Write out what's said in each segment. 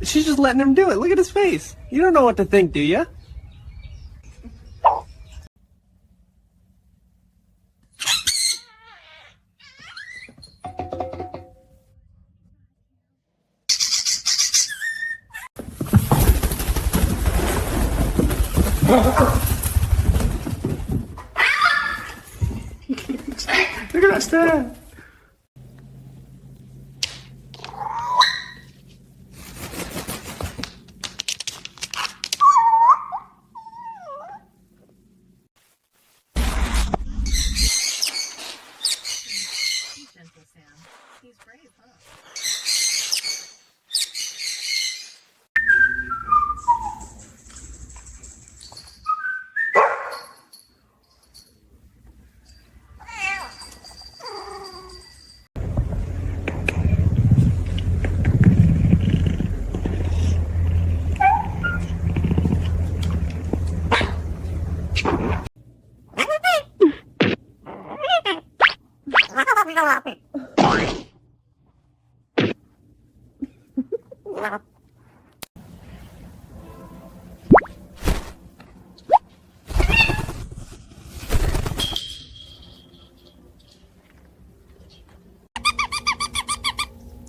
She's just letting him do it. Look at his face. You don't know what to think, do you? Look at that stare. He's brave, huh?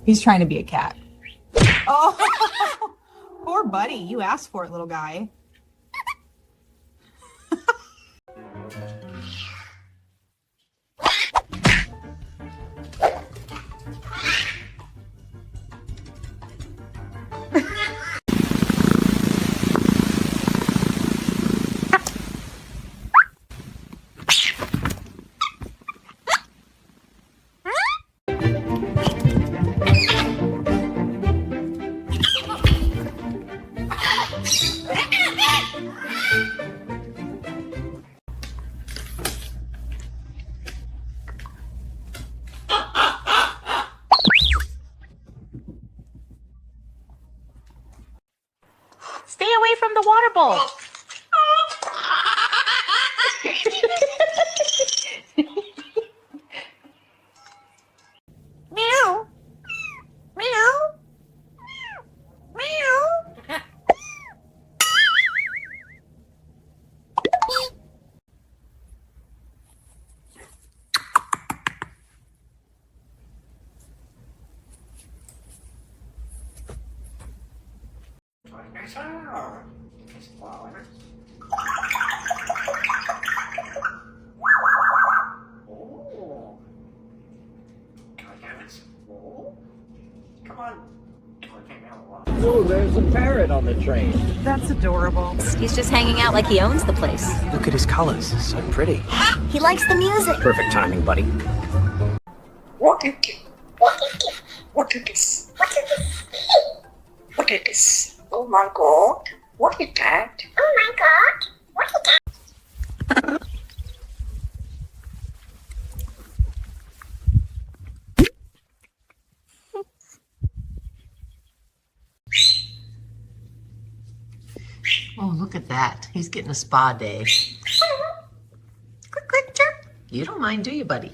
He's trying to be a cat. Oh, poor buddy. You asked for it, little guy. Stay away from the water bowl. Meow. Meow. Meow. Oh, there's a parrot on the train. That's adorable. He's just hanging out like he owns the place. Look at his colors. So pretty. He likes the music. Perfect timing, buddy. What is it? What is it? What is this? What is this? What is this? Oh my god. What is that? Oh my god. What is that? Oh, look at that. He's getting a spa day. Quick, quick, chirp. You don't mind, do you, buddy?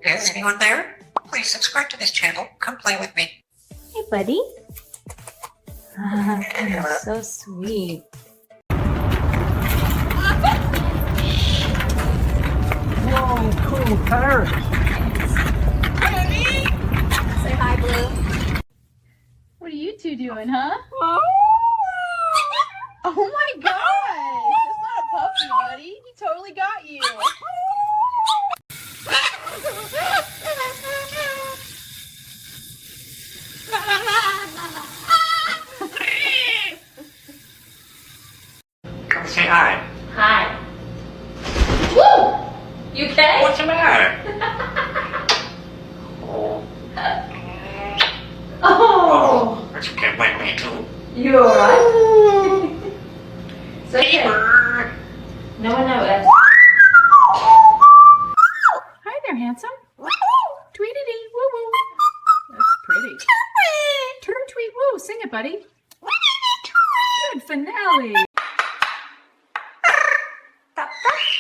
Is anyone there? Please subscribe to this channel. Come play with me. Hey, buddy. You're so sweet. Whoa, cool parrot. Say hi, Blue. What are you two doing, huh? Oh my gosh! That's not a puppy, buddy. He totally got you. Come say hi. Hi. Woo! You okay? What's the matter? handsome? Tweety-dee, woo-woo. That's pretty. Turn, tweet, woo. Sing it, buddy. Good finale.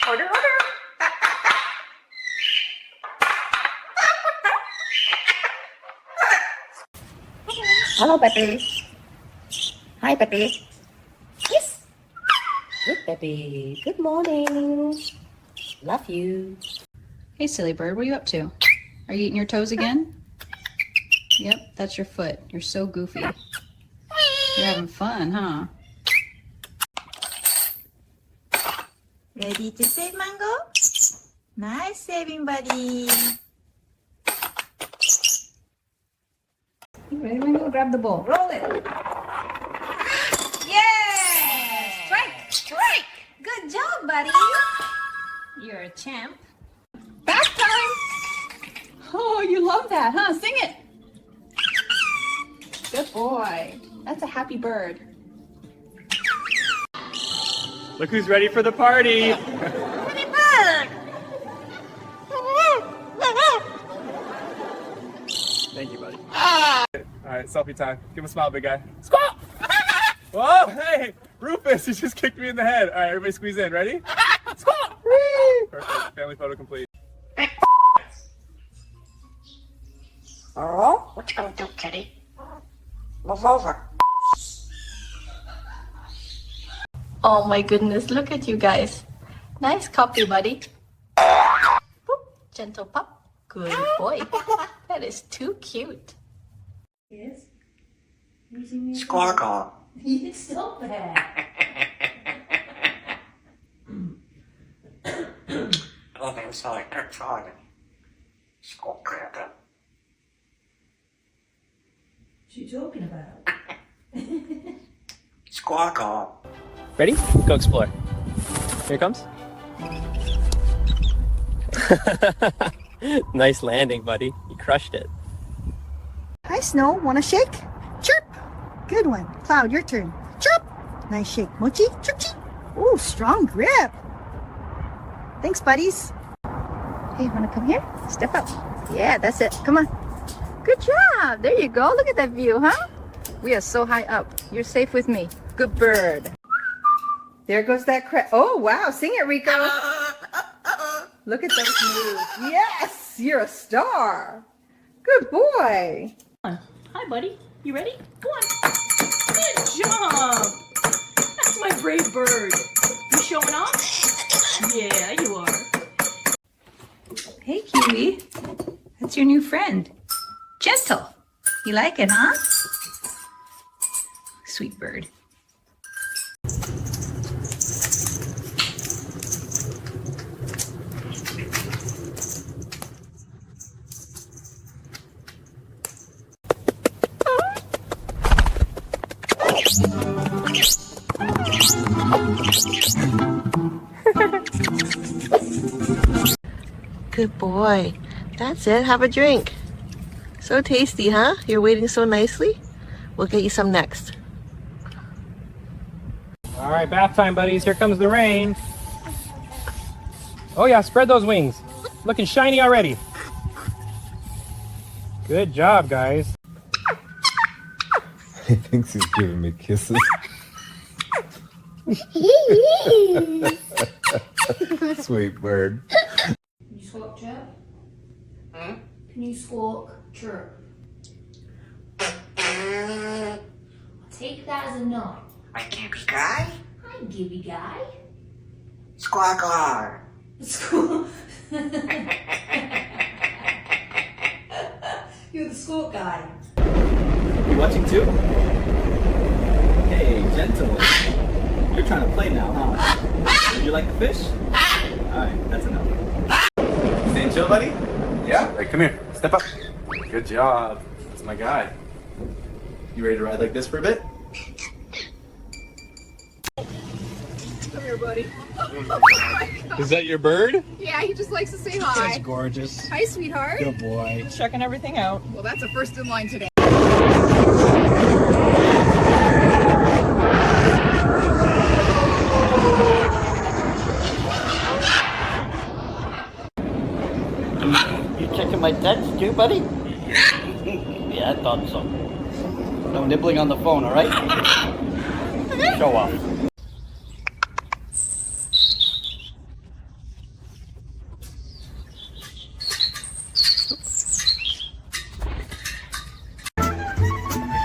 Order, order. Hello, Pepe. Hi, Pepe. Yes. Good, Pepe. Good morning. Love you. Hey, silly bird, what are you up to? Are you eating your toes again? Yep, that's your foot. You're so goofy. You're having fun, huh? Ready to save mango? Nice saving, buddy. You ready, Mango? Grab the bowl. Roll it. Yeah! Strike! Strike! Good job, buddy. You're a champ. Back time! Oh, you love that, huh? Sing it. Good boy. That's a happy bird. Look who's ready for the party. Thank you, buddy. All right, selfie time. Give him a smile, big guy. Squat! Whoa, hey, Rufus, you just kicked me in the head. All right, everybody squeeze in. Ready? Squat! Perfect. Family photo complete. Oh, what you gonna do, kitty? Move over. Oh my goodness, look at you guys. Nice copy, buddy. Boop. Gentle pup. Good boy. That is too cute. Yes? Squawk. It's so bad. Oh, I'm sorry. I'm sorry. Squawk. What you talking about? Squawk. Ready? Go explore. Here it comes. Nice landing, buddy. You crushed it. Hi, Snow. Want a shake? Chirp. Good one. Cloud, your turn. Chirp. Nice shake. Mochi, chirp, chirp. Ooh, strong grip. Thanks, buddies. Hey, want to come here? Step up. Yeah, that's it. Come on. Good job. There you go. Look at that view, huh? We are so high up. You're safe with me. Good bird. There goes that crab. Oh, wow. Sing it, Rico. Look at those moves. Yes, you're a star. Good boy. Hi, buddy. You ready? Go on. Good job. That's my brave bird. You showing off? Yeah, you are. Hey, Kiwi. That's your new friend. Gentle. You like it, huh? Sweet bird. Good boy. That's it. Have a drink. So tasty, huh? You're waiting so nicely. We'll get you some next. All right, bath time, buddies. Here comes the rain. Oh yeah, spread those wings. Looking shiny already. Good job, guys. He thinks he's giving me kisses. Sweet bird. Can you squawk chirp? Can you squawk chirp? I'll take that as a no. My Gibby guy? Hi, Gibby guy. Squawk. School. You're the school guy. You watching too? Hey, gentle. You're trying to play now, huh? Did you like the fish? Alright, that's enough. Staying chill, buddy? Yeah? Hey, come here. Step up. Good job. That's my guy. You ready to ride like this for a bit? Come here, buddy. Is that your bird? Yeah, he just likes to say hi. That's gorgeous. Hi, sweetheart. Good boy. Checking everything out. Well, that's a first in line today. You checking my text too, buddy? Yeah, I thought so. No nibbling on the phone, all right? Show off.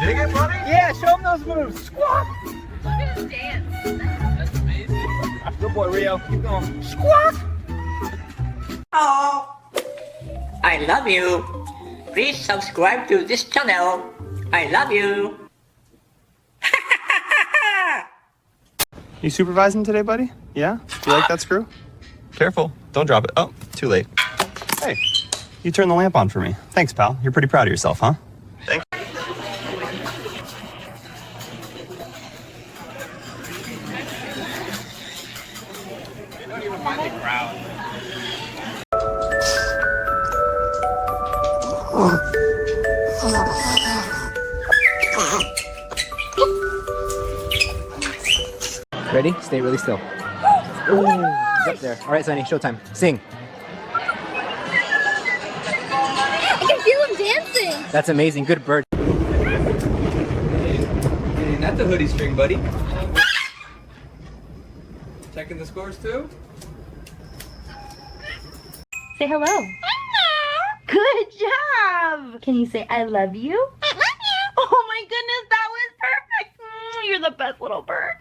Dig it, buddy? Yeah, show him those moves. Squawk. Look at him dance. That's amazing. Good boy, Rio. Keep going. Squawk. Oh, I love you. Please subscribe to this channel. I love you. You supervising today, buddy? Yeah? You like that screw? Careful. Don't drop it. Oh, too late. Hey, you turned the lamp on for me. Thanks, pal. You're pretty proud of yourself, huh? Thanks. They don't even mind the crowd. Ready? Stay really still. Ooh, he's up there. All right, Sunny, showtime. Sing. I can feel him dancing. That's amazing. Good bird. Hey, not the hoodie string, buddy. Checking the scores too? Say hello. Good job. Can you say I love you? I love you. Oh my goodness, that was perfect. You're the best little bird.